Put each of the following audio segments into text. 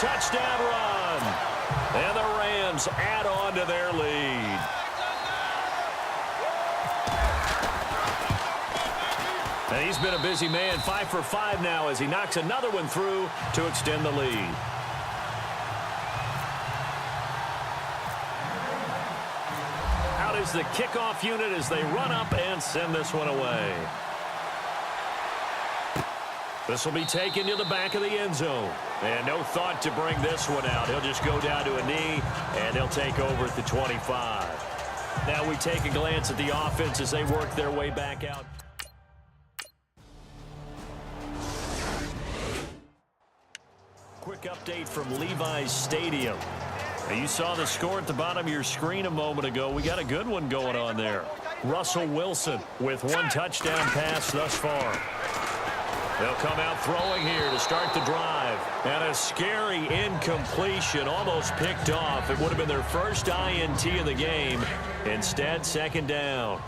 touchdown run. And the Rams add on to their lead. And he's been a busy man, 5 for 5 now as he knocks another one through to extend the lead. Out is the kickoff unit as they run up and send this one away. This will be taken to the back of the end zone. And no thought to bring this one out. He'll just go down to a knee, and he'll take over at the 25. Now we take a glance at the offense as they work their way back out. Quick update from Levi's Stadium. Now you saw the score at the bottom of your screen a moment ago. We got a good one going on there. Russell Wilson with one touchdown pass thus far. They'll come out throwing here to start the drive. And a scary incompletion, almost picked off. It would have been their first INT of the game. Instead, second down.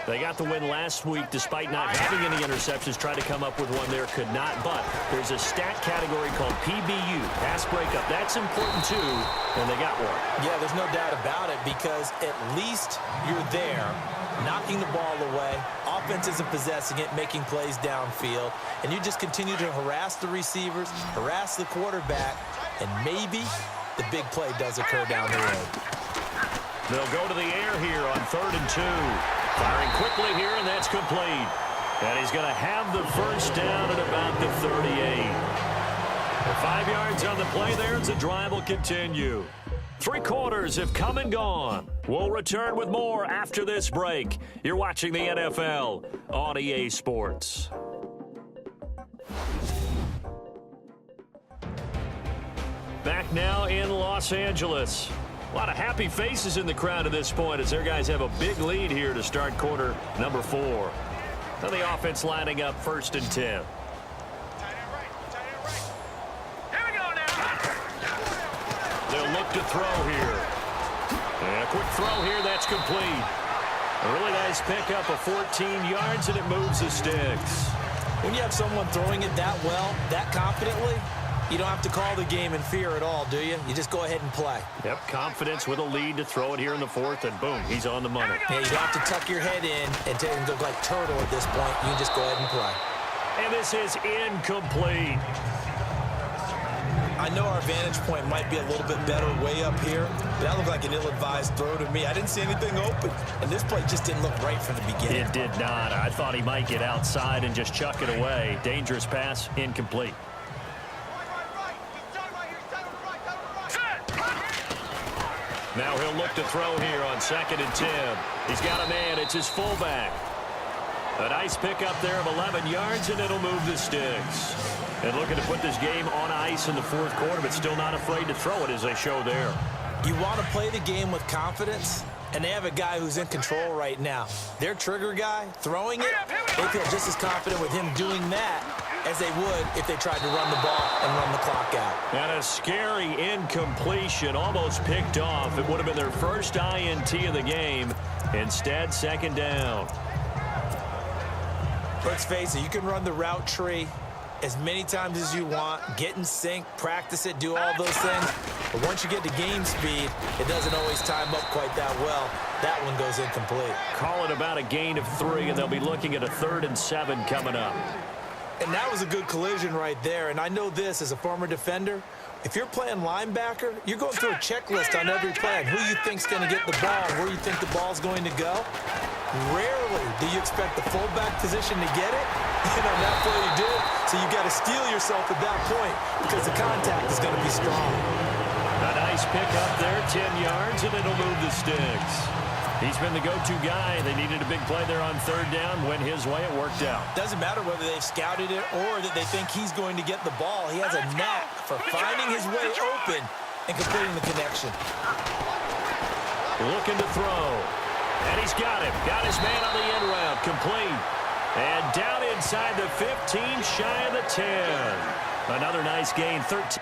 They got the win last week despite not having any interceptions. Tried to come up with one there, could not. But there's a stat category called PBU, pass breakup. That's important too, and they got one. Yeah, there's no doubt about it because at least you're there, knocking the ball away. Offense isn't possessing it, making plays downfield. And you just continue to harass the receivers, harass the quarterback, and maybe the big play does occur down the road. They'll go to the air here on 3rd and 2. Firing quickly here, and that's complete. And he's going to have the first down at about the 38. 5 yards on the play there as the drive will continue. 3 quarters have come and gone. We'll return with more after this break. You're watching the NFL on EA Sports. Back now in Los Angeles. A lot of happy faces in the crowd at this point as their guys have a big lead here to start quarter number 4. Now the offense lining up 1st and 10. Here we go now. They'll look to throw here. And a quick throw here, that's complete. A really nice pickup of 14 yards, and it moves the sticks. When you have someone throwing it that well, that confidently, you don't have to call the game in fear at all, do you? You just go ahead and play. Yep, confidence with a lead to throw it here in the 4th, and boom, he's on the money. Yeah, you don't have to tuck your head in and take him to look like turtle at this point. You can just go ahead and play. And this is incomplete. I know our vantage point might be a little bit better way up here, but that looked like an ill-advised throw to me. I didn't see anything open, and this play just didn't look right from the beginning. It did not. I thought he might get outside and just chuck it away. Dangerous pass, incomplete. Now he'll look to throw here on 2nd and 10. He's got a man. It's his fullback. A nice pickup there of 11 yards, and it'll move the sticks. And looking to put this game on ice in the 4th quarter, but still not afraid to throw it as they show there. You want to play the game with confidence, and they have a guy who's in control right now. Their trigger guy, throwing it, they feel just as confident with him doing that as they would if they tried to run the ball and run the clock out. And a scary incompletion, almost picked off. It would have been their first INT of the game. Instead, 2nd down. Let's face it, you can run the route tree as many times as you want, get in sync, practice it, do all those things. But once you get to game speed, it doesn't always time up quite that well. That one goes incomplete. Call it about a gain of 3, and they'll be looking at a 3rd and 7 coming up. And that was a good collision right there. And I know this as a former defender. If you're playing linebacker, you're going through a checklist on every play on who you think's going to get the ball, where you think the ball's going to go. Rarely do you expect the fullback position to get it. And on that play you do it. So you got to steel yourself at that point because the contact is going to be strong. A nice pickup there, 10 yards, and it'll move the sticks. He's been the go-to guy. They needed a big play there on 3rd down. Went his way, it worked out. Doesn't matter whether they've scouted it or that they think he's going to get the ball. He has a knack for finding his way open and completing the connection. Looking to throw. And he's got him. Got his man on the end route. Complete. And down inside the 15, shy of the 10. Another nice gain, 13.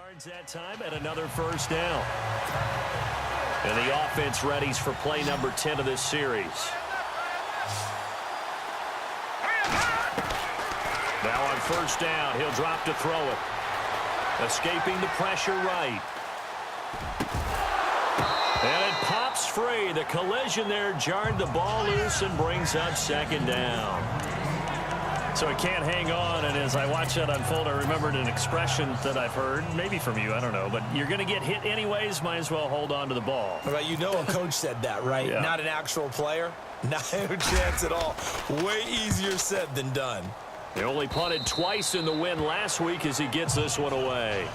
yards that time and another first down. And the offense readies for play number 10 of this series. Now on first down, he'll drop to throw it. Escaping the pressure right. And it pops free. The collision there jarred the ball loose and brings up second down. So it can't hang on, and as I watch that unfold, I remembered an expression that I've heard, maybe from you, I don't know, but you're going to get hit anyways, might as well hold on to the ball. Right, you know a coach said that, right? Yeah. Not an actual player. Not a chance at all. Way easier said than done. They only punted twice in the win last week as he gets this one away.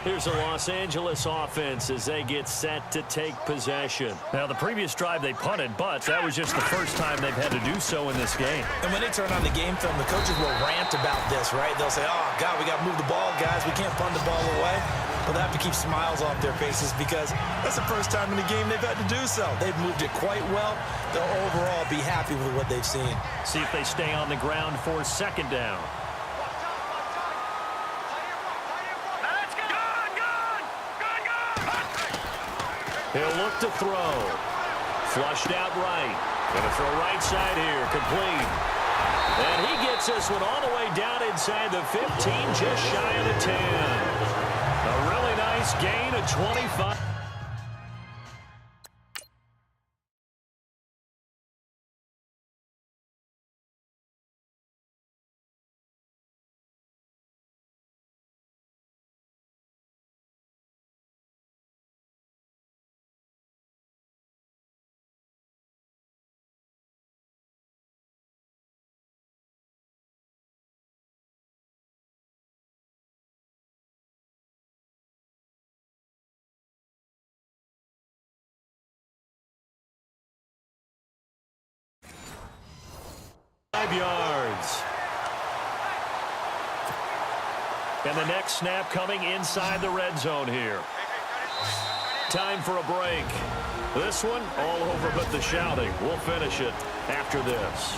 Here's a Los Angeles offense as they get set to take possession. Now, the previous drive they punted, but that was just the first time they've had to do so in this game. And when they turn on the game film, the coaches will rant about this, right? They'll say, oh, God, we got to move the ball, guys. We can't punt the ball away. But they have to keep smiles off their faces because that's the first time in the game they've had to do so. They've moved it quite well. They'll overall be happy with what they've seen. See if they stay on the ground for second down. He'll look to throw. Flushed out right. Going to throw right side here. Complete. And he gets this one all the way down inside the 15, just shy of the 10. A really nice gain of 25. Yards. And the next snap coming inside the red zone here. Time for a break. This one all over but the shouting. We'll finish it after this.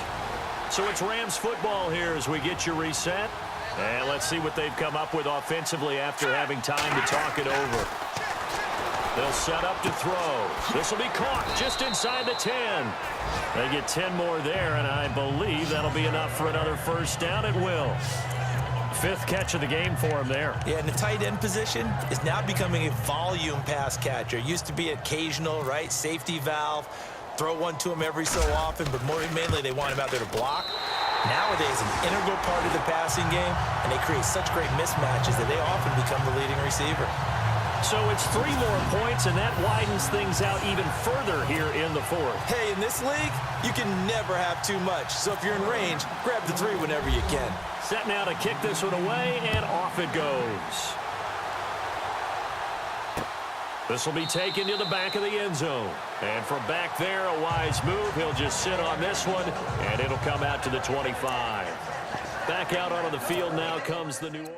So it's Rams football here as we get you reset. And let's see what they've come up with offensively after having time to talk it over. They'll set up to throw. This will be caught just inside the 10. They get 10 more there, and I believe that'll be enough for another first down. It will. Fifth catch of the game for him there. Yeah, and the tight end position is now becoming a volume pass catcher. Used to be occasional, right? Safety valve. Throw one to him every so often, but mainly they want him out there to block. Nowadays, an integral part of the passing game, and they create such great mismatches that they often become the leading receiver. So it's 3 more points, and that widens things out even further here in the fourth. Hey, in this league, you can never have too much. So if you're in range, grab the 3 whenever you can. Set now to kick this one away, and off it goes. This will be taken to the back of the end zone. And from back there, a wise move. He'll just sit on this one, and it'll come out to the 25. Back out onto the field now comes the New Orleans.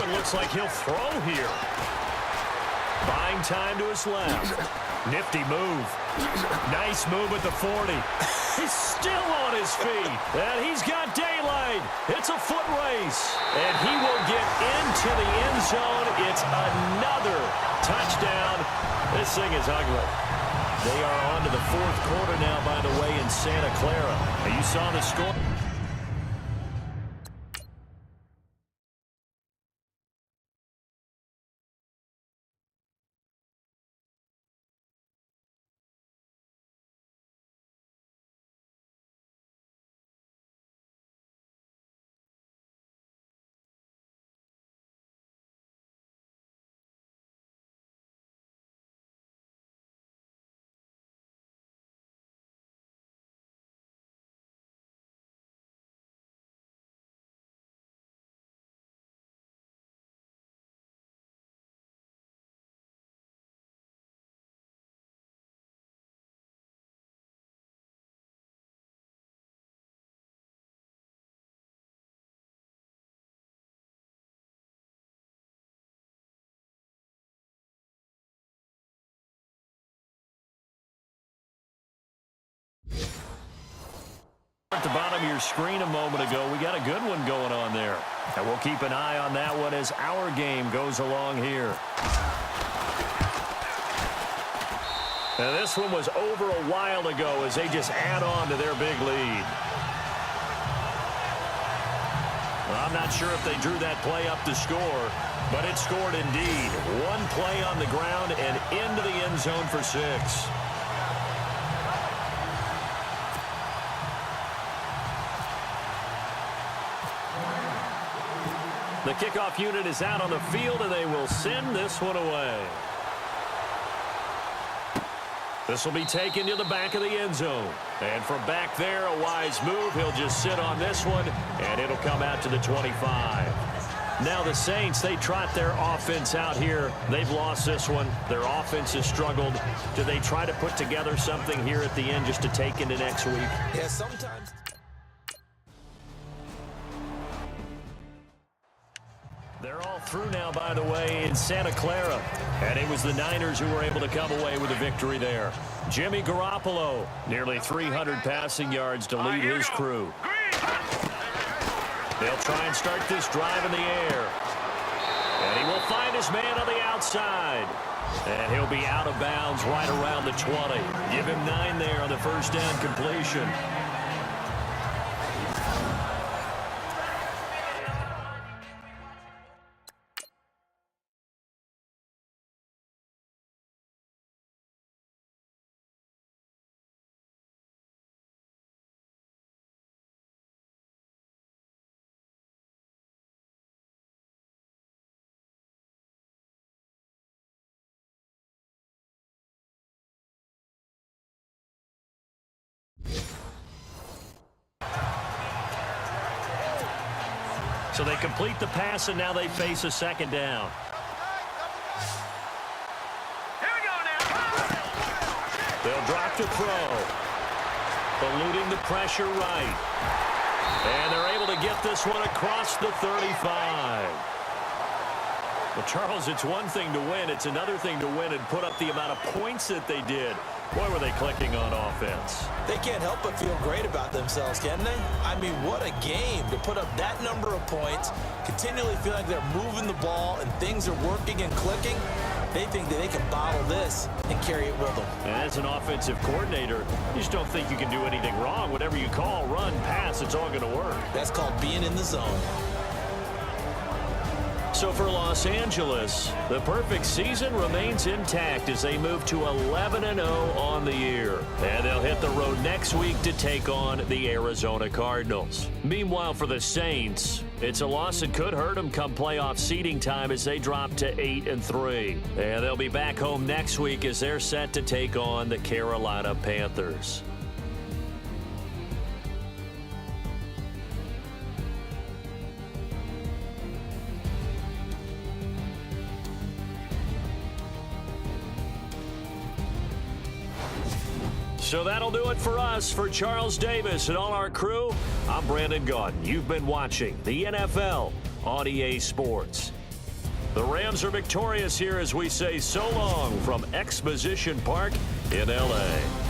Looks like he'll throw here. Buying time to his left. Nifty move. Nice move at the 40. He's still on his feet. And he's got daylight. It's a foot race. And he will get into the end zone. It's another touchdown. This thing is ugly. They are on to the fourth quarter now, by the way, in Santa Clara. You saw the score. At the bottom of your screen a moment ago, we got a good one going on there. And we'll keep an eye on that one as our game goes along here. Now this one was over a while ago as they just add on to their big lead. Well, I'm not sure if they drew that play up to score, but it scored indeed. One play on the ground and into the end zone for 6. The kickoff unit is out on the field, and they will send this one away. This will be taken to the back of the end zone. And from back there, a wise move. He'll just sit on this one, and it'll come out to the 25. Now the Saints, they trot their offense out here. They've lost this one. Their offense has struggled. Do they try to put together something here at the end just to take into next week? Yeah, sometimes. They're all through now, by the way, in Santa Clara. And it was the Niners who were able to come away with a victory there. Jimmy Garoppolo, nearly 300 passing yards to lead his crew. They'll try and start this drive in the air. And he will find his man on the outside. And he'll be out of bounds right around the 20. Give him 9 there on the first down completion. So they complete the pass, and now they face a second down. Here we go now. They'll drop to throw. Eluding the pressure right. And they're able to get this one across the 35. Well, Charles, it's one thing to win. It's another thing to win and put up the amount of points that they did. Boy, were they clicking on offense. They can't help but feel great about themselves, can they? I mean, what a game to put up that number of points, continually feel like they're moving the ball and things are working and clicking. They think that they can bottle this and carry it with them. And as an offensive coordinator, you just don't think you can do anything wrong. Whatever you call, run, pass, it's all going to work. That's called being in the zone. So for Los Angeles, the perfect season remains intact as they move to 11-0 on the year. And they'll hit the road next week to take on the Arizona Cardinals. Meanwhile, for the Saints, it's a loss that could hurt them come playoff seeding time as they drop to 8-3. And they'll be back home next week as they're set to take on the Carolina Panthers. So that'll do it for us. For Charles Davis and all our crew, I'm Brandon Gaudin. You've been watching the NFL on EA Sports. The Rams are victorious here as we say so long from Exposition Park in L.A.